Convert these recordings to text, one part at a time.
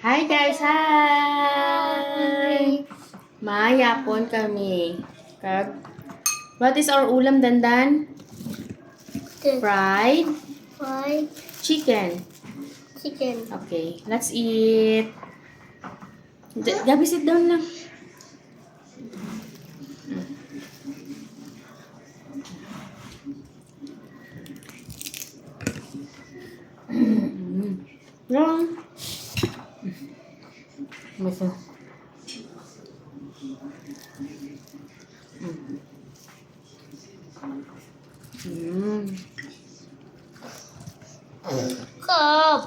Hi guys! Hi! Mayapon kami. What is our ulam, Dandan? Fried Fried chicken. chicken. Okay, let's eat. Gabi, sit down lang. Lang. Masa. Cup.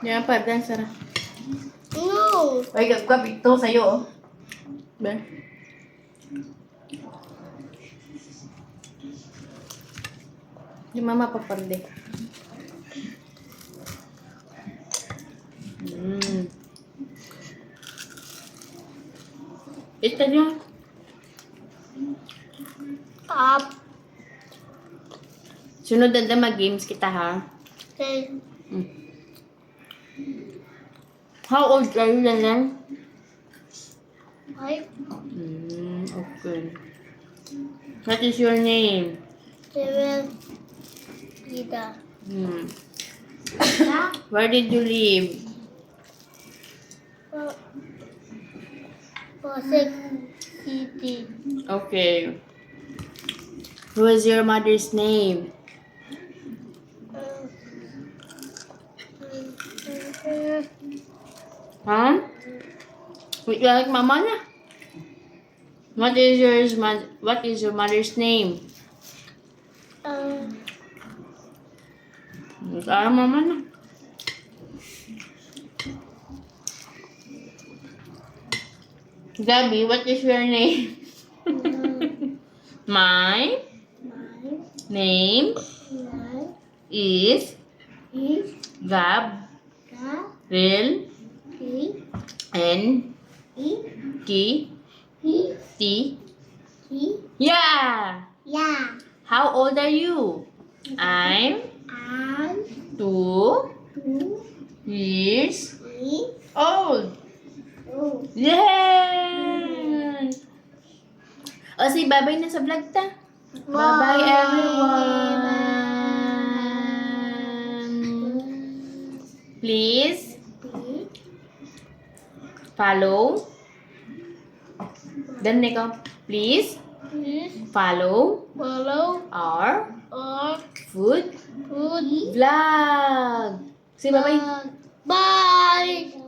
Yan pa, Dan, Sarah. No. Ay, gab ito sa'yo, oh. Ben. Di mama paparde. Ito nyo. Cup. Sunod na mag-games kita, ha? Okay. How old are you, Dandan? Five. Okay. What is your name? Seven. Ida. Where did you live? Six. City. Okay. Who is your mother's name? Huh? Wait, you like mama na? What is your mother's name? Mama na. Gabby, what is your name? My name is Gab Ril N T T. Yeah. Yeah. How old are you? I'm 2 years old. Yay! O, say bye-bye na sa vlog ta. Bye-bye, everyone. Please follow. Then ikaw, please follow our food vlog. Say bye-bye. Bye.